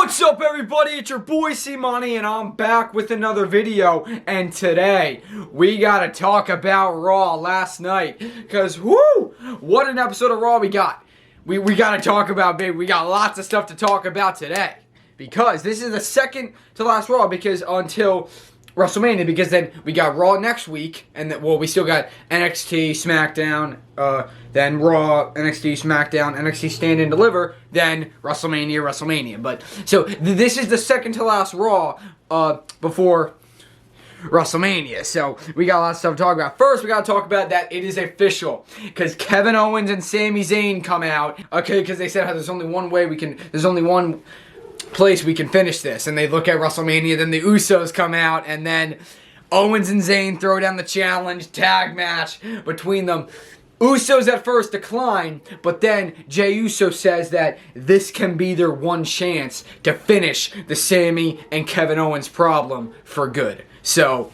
What's up, everybody? It's your boy C-Money, and I'm back with another video. And today, we gotta talk about Raw last night. Because, whoo! What an episode of Raw we got. We gotta talk about, baby. We got lots of stuff to talk about today. Because this is the second to last Raw, because until WrestleMania, because then we got Raw next week, and then, well, we still got NXT, SmackDown, then Raw, NXT, SmackDown, NXT Stand and Deliver, then WrestleMania. But so this is the second to last Raw before WrestleMania. So we got a lot of stuff to talk about. First, we got to talk about that it is official, because Kevin Owens and Sami Zayn come out. Okay, because they said there's only one way we can. There's only one place we can finish this, and they look at WrestleMania. Then the Usos come out, and then Owens and Zayn throw down the challenge tag match between them. Usos at first decline, but then Jey Uso says that this can be their one chance to finish the Sami and Kevin Owens problem for good. So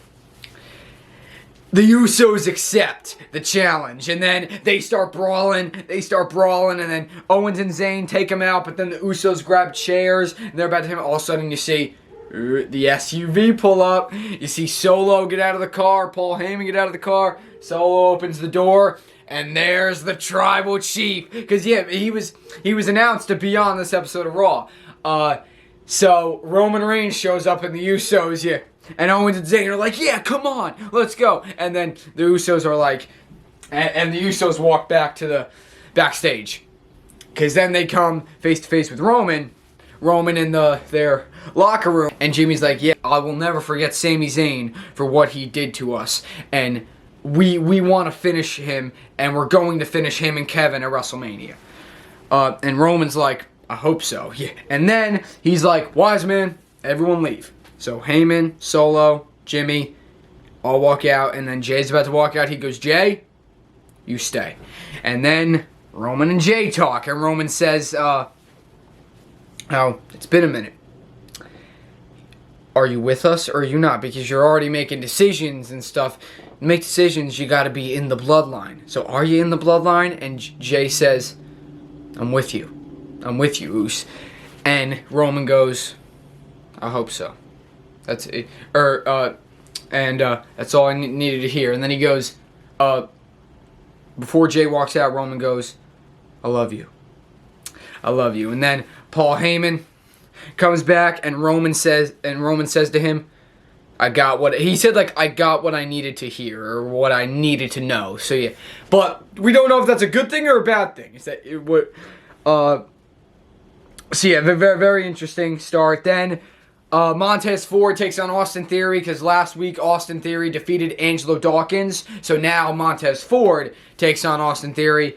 the Usos accept the challenge, and then they start brawling, and then Owens and Zayn take them out, but then the Usos grab chairs, and they're about to hit him. All of a sudden you see the SUV pull up, you see Solo get out of the car, Paul Heyman get out of the car, Solo opens the door, and there's the Tribal Chief, because yeah, he was announced to be on this episode of Raw. So Roman Reigns shows up in the Usos, yeah. And Owens and Zayn are like, yeah, come on, let's go. And then the Usos are like, and the Usos walk back to the backstage. Because then they come face to face with Roman in their locker room. And Jimmy's like, yeah, I will never forget Sami Zayn for what he did to us. And we want to finish him, and we're going to finish him and Kevin at WrestleMania. And Roman's like, I hope so. Yeah. And then he's like, wise man, everyone leave. So Heyman, Solo, Jimmy, all walk out, and then Jay's about to walk out. He goes, Jay, you stay. And then Roman and Jay talk, and Roman says, oh, it's been a minute. Are you with us or are you not? Because you're already making decisions and stuff. To make decisions, you got to be in the bloodline. So are you in the bloodline? And Jay says, I'm with you. I'm with you, Oos. And Roman goes, I hope so. That's it. That's all I needed to hear. And then he goes, before Jay walks out, Roman goes, I love you. I love you. And then Paul Heyman comes back, and Roman says to him, I got what I needed to hear, or what I needed to know. So yeah. But we don't know if that's a good thing or a bad thing. Is that what so yeah, very, very interesting start. Then Montez Ford takes on Austin Theory, because last week Austin Theory defeated Angelo Dawkins. So now Montez Ford takes on Austin Theory.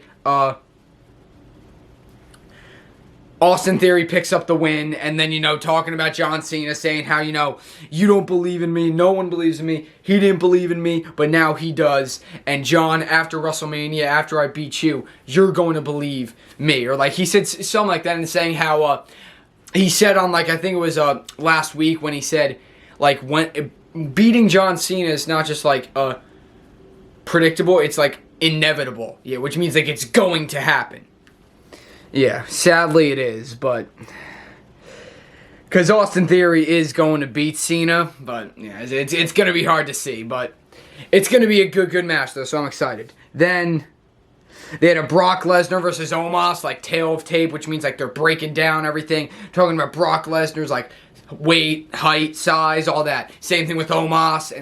Austin Theory picks up the win, and then, talking about John Cena, saying how, you don't believe in me, no one believes in me, he didn't believe in me, but now he does, and John, after WrestleMania, after I beat you, you're going to believe me, or he said something like that, and saying how, he said on, I think it was, last week, when he said, when beating John Cena is not just, predictable, it's, inevitable, yeah, which means, it's going to happen. Yeah, sadly it is, but because Austin Theory is going to beat Cena, but yeah, it's going to be hard to see, but it's going to be a good match though, so I'm excited. Then they had a Brock Lesnar versus Omos, tale of tape, which means they're breaking down everything, talking about Brock Lesnar's weight, height, size, all that. Same thing with Omos,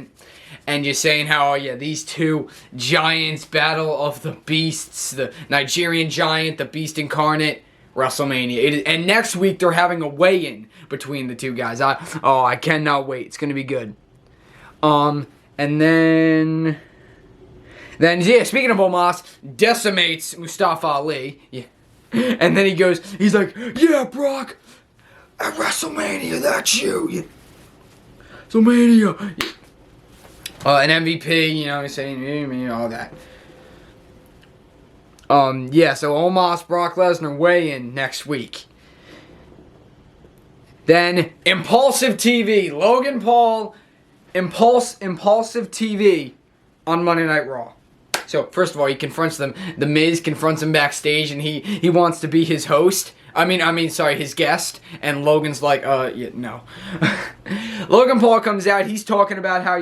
and just saying how, yeah, these two giants battle of the beasts, the Nigerian giant, the beast incarnate, WrestleMania. And next week they're having a weigh-in between the two guys. I cannot wait. It's going to be good. And then yeah, speaking of Omos, decimates Mustafa Ali. Yeah. And then he's like, yeah, Brock, at WrestleMania, that's you. Yeah. WrestleMania. Yeah. An MVP, saying, all that. Yeah, so Omos, Brock Lesnar weigh-in next week. Then, Impulsive TV, Logan Paul, Impulsive TV on Monday Night Raw. So first of all, he confronts them. The Miz confronts him backstage, and he wants to be his host. Sorry, his guest. And Logan's like, yeah, no. Logan Paul comes out. He's talking about how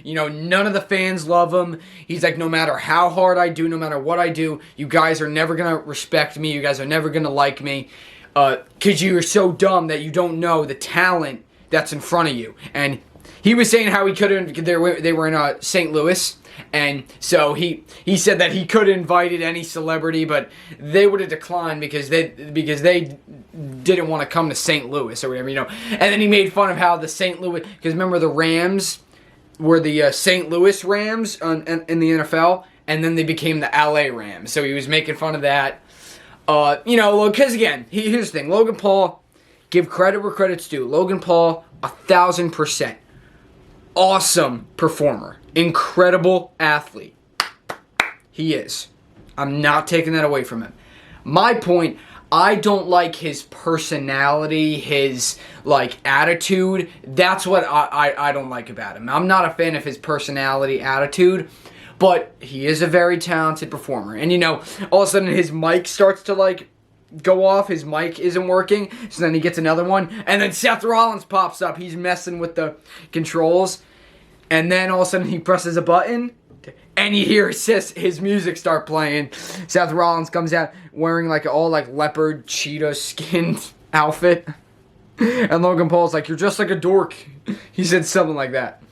none of the fans love him. He's like, no matter how hard I do, no matter what I do, you guys are never gonna respect me. You guys are never gonna like me, because you're so dumb that you don't know the talent that's in front of you. And he was saying how he couldn't. They were in St. Louis. And so he said that he could have invited any celebrity, but they would have declined because they didn't want to come to St. Louis or whatever, And then he made fun of how the St. Louis, because remember the Rams were the St. Louis Rams in the NFL, and then they became the LA Rams. So he was making fun of that. Because again, here's the thing: Logan Paul, give credit where credit's due. Logan Paul, 1,000%, awesome performer. Incredible athlete. He is. I'm not taking that away from him. My point, I don't like his personality, his, attitude. That's what I don't like about him. I'm not a fan of his personality, attitude, but he is a very talented performer. And, all of a sudden his mic starts to, go off. His mic isn't working, so then he gets another one. And then Seth Rollins pops up. He's messing with the controls. And then all of a sudden he presses a button, and you hear his music start playing. Seth Rollins comes out wearing all leopard cheetah skinned outfit. And Logan Paul's like, "You're just like a dork." He said something like that.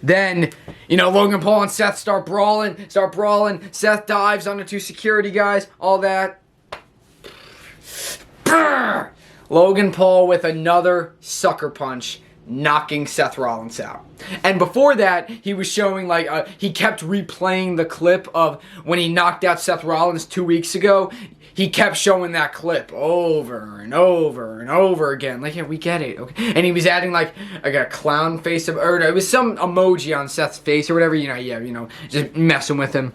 Then, Logan Paul and Seth start brawling. Seth dives onto two security guys, all that. Brrr! Logan Paul with another sucker punch, knocking Seth Rollins out. And before that, he was showing he kept replaying the clip of when he knocked out Seth Rollins 2 weeks ago. He kept showing that clip over and over and over again. Yeah, we get it. Okay. And he was adding a clown face or it was some emoji on Seth's face or whatever, just messing with him.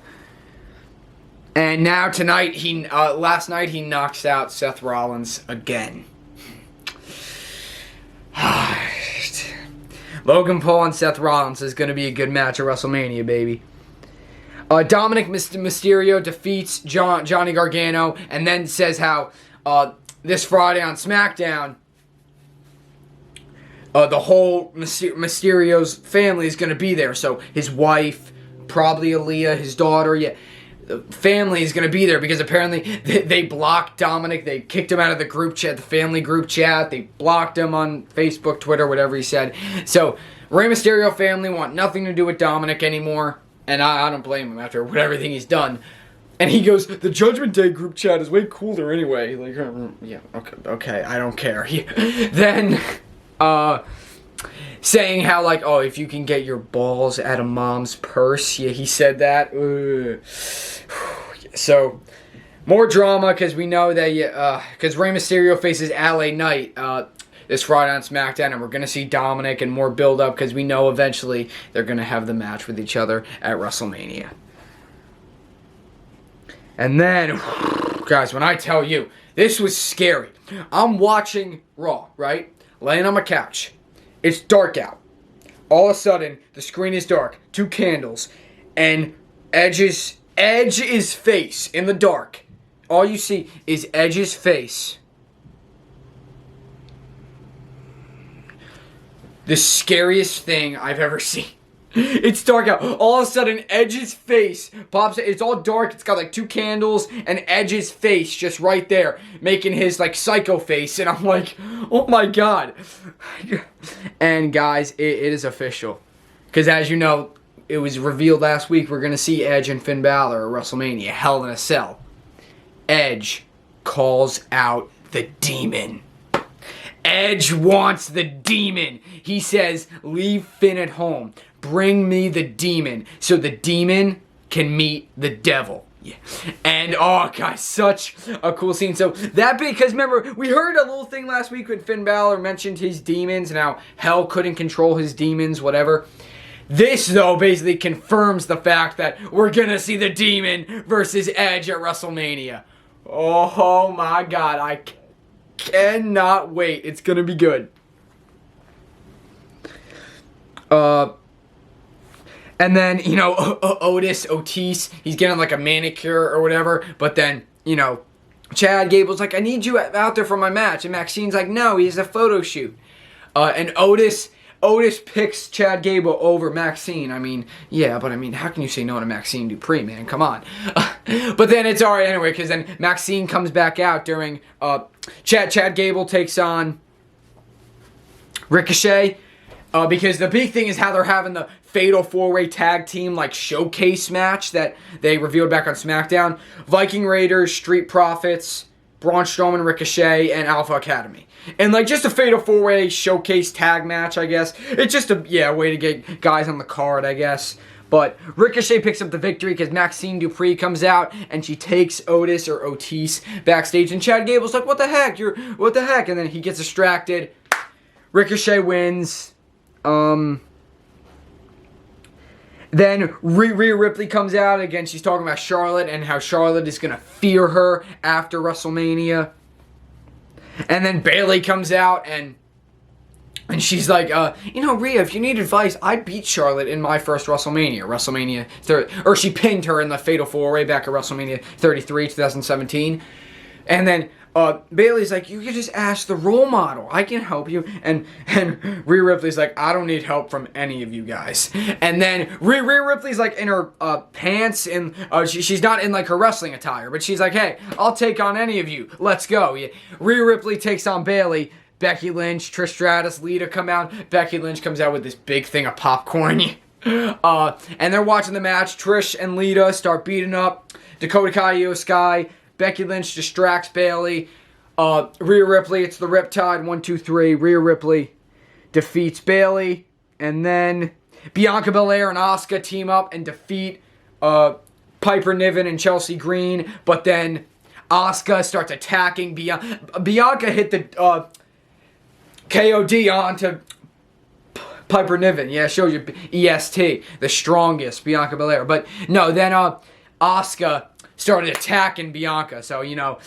And now tonight, last night he knocks out Seth Rollins again. Logan Paul and Seth Rollins is going to be a good match at WrestleMania, baby. Dominic Mysterio defeats Johnny Gargano and then says how this Friday on SmackDown, the whole Mysterio's family is going to be there. So his wife, probably Aaliyah, his daughter, the family is going to be there because apparently they blocked Dominic. They kicked him out of the group chat, the family group chat. They blocked him on Facebook, Twitter, whatever he said. So Rey Mysterio family want nothing to do with Dominic anymore. And I don't blame him after everything he's done. And he goes, the Judgment Day group chat is way cooler anyway. Yeah, okay, I don't care. Then, saying how, if you can get your balls out of mom's purse. Yeah, he said that. So, more drama because we know that, because Rey Mysterio faces LA Knight this Friday on SmackDown, and we're going to see Dominic and more build-up because we know eventually they're going to have the match with each other at WrestleMania. And then, guys, when I tell you, this was scary. I'm watching Raw, right? Laying on my couch. It's dark out. All of a sudden, the screen is dark. 2 candles. And Edge's face in the dark. All you see is Edge's face. The scariest thing I've ever seen. It's dark out. All of a sudden, Edge's face pops. It's all dark. It's got 2 candles and Edge's face just right there, making his psycho face. And I'm like, oh my god. And guys, it is official. Because as you know, it was revealed last week, we're going to see Edge and Finn Balor at WrestleMania, Hell in a Cell. Edge calls out the demon. Edge wants the demon. He says, leave Finn at home. Bring me the demon so the demon can meet the devil. Yeah. And, oh, guys, such a cool scene. So, that because, remember, we heard a little thing last week when Finn Balor mentioned his demons and how Hell couldn't control his demons, whatever. This, though, basically confirms the fact that we're going to see the demon versus Edge at WrestleMania. Oh, my God. I cannot wait. It's gonna be good. And then, you know, Otis, he's getting like a manicure or whatever. But then, you know, Chad Gable's like, I need you out there for my match. And Maxine's like, no, he has a photo shoot. And Otis picks Chad Gable over Maxine. I mean, yeah, but I mean, how can you say no to Maxine Dupree, man? Come on. But then it's alright anyway, because then Maxine comes back out during, Chad Gable takes on Ricochet. Because the big thing is how they're having the Fatal 4-Way Tag Team, like, showcase match that they revealed back on SmackDown. Viking Raiders, Street Profits, Braun Strowman, Ricochet, and Alpha Academy. And, like, just a Fatal 4-Way showcase tag match, I guess. It's just a, yeah, way to get guys on the card, I guess. But Ricochet picks up the victory because Maxine Dupree comes out and she takes Otis backstage. And Chad Gable's like, what the heck? What the heck? And then he gets distracted. Ricochet wins. Then Rhea Ripley comes out again. She's talking about Charlotte and how Charlotte is going to fear her after WrestleMania. And then Bayley comes out and she's like, you know, Rhea, if you need advice, I beat Charlotte in my first WrestleMania 30, or she pinned her in the Fatal 4-Way back at WrestleMania 33, 2017. And then Bayley's like, you can just ask the role model. I can help you. And Rhea Ripley's like, I don't need help from any of you guys. And then Rhea Ripley's like in her pants, and she's not in like her wrestling attire, but she's like, hey, I'll take on any of you. Let's go. Yeah. Rhea Ripley takes on Bayley. Becky Lynch, Trish Stratus, Lita come out. Becky Lynch comes out with this big thing of popcorn. And they're watching the match. Trish and Lita start beating up Dakota Kai, Io Sky. Becky Lynch distracts Bayley. Rhea Ripley, it's the Riptide. 1, 2, 3. Rhea Ripley defeats Bayley. And then Bianca Belair and Asuka team up and defeat Piper Niven and Chelsea Green. But then Asuka starts attacking Bianca. Bianca hit the KOD onto Piper Niven. Yeah, it shows you EST, the strongest, Bianca Belair. But no, then Asuka started attacking Bianca. So, you know,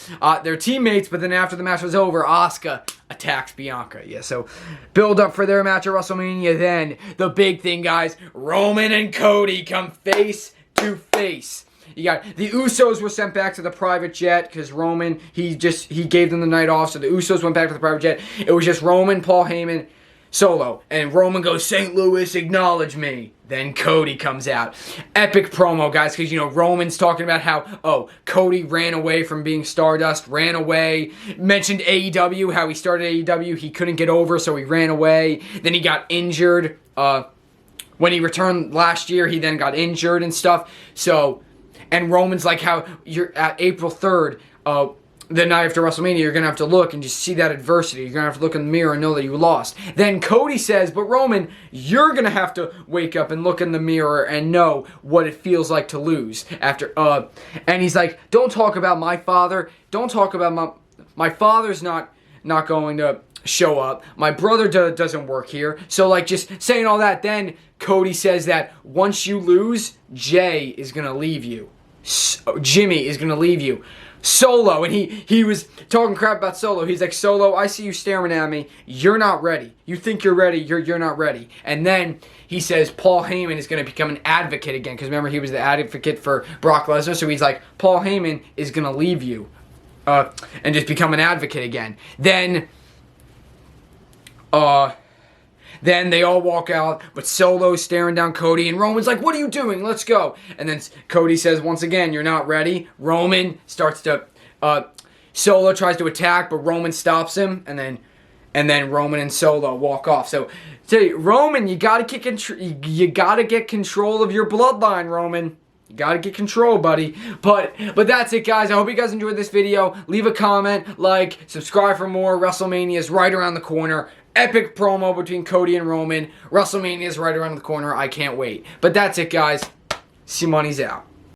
they're teammates, but then after the match was over, Asuka attacks Bianca. Yeah, so build up for their match at WrestleMania. Then, the big thing, guys, Roman and Cody come face to face. You got the Usos were sent back to the private jet because Roman, he gave them the night off, so the Usos went back to the private jet. It was just Roman, Paul Heyman, Solo, and Roman goes, St. Louis, acknowledge me. Then Cody comes out. Epic promo, guys, because, you know, Roman's talking about how, oh, Cody ran away from being Stardust, ran away, mentioned AEW, how he started AEW, he couldn't get over, so he ran away. Then he got injured. When he returned last year, he then got injured and stuff. So, and Roman's like, how you're at April 3rd, the night after WrestleMania, you're going to have to look and just see that adversity. You're going to have to look in the mirror and know that you lost. Then Cody says, but Roman, you're going to have to wake up and look in the mirror and know what it feels like to lose. And he's like, don't talk about my father. Don't talk about my father's not going to show up. My brother doesn't work here. So, like, just saying all that. Then Cody says that once you lose, Jay is going to leave you. Jimmy is going to leave you. Solo, and he was talking crap about Solo. He's like, Solo, I see you staring at me. You're not ready. You think you're ready. You're not ready. And then he says Paul Heyman is going to become an advocate again. Because remember, he was the advocate for Brock Lesnar. So he's like, Paul Heyman is going to leave you. And just become an advocate again. Then they all walk out, but Solo's staring down Cody, and Roman's like, what are you doing? Let's go. And then Cody says, once again, you're not ready. Roman starts to, Solo tries to attack, but Roman stops him, and then Roman and Solo walk off. So, tell you, Roman, you gotta get control of your bloodline, Roman. You gotta get control, buddy. But that's it, guys. I hope you guys enjoyed this video. Leave a comment, like, subscribe for more. WrestleMania is right around the corner. Epic promo between Cody and Roman. WrestleMania is right around the corner. I can't wait. But that's it, guys. C-Money's out.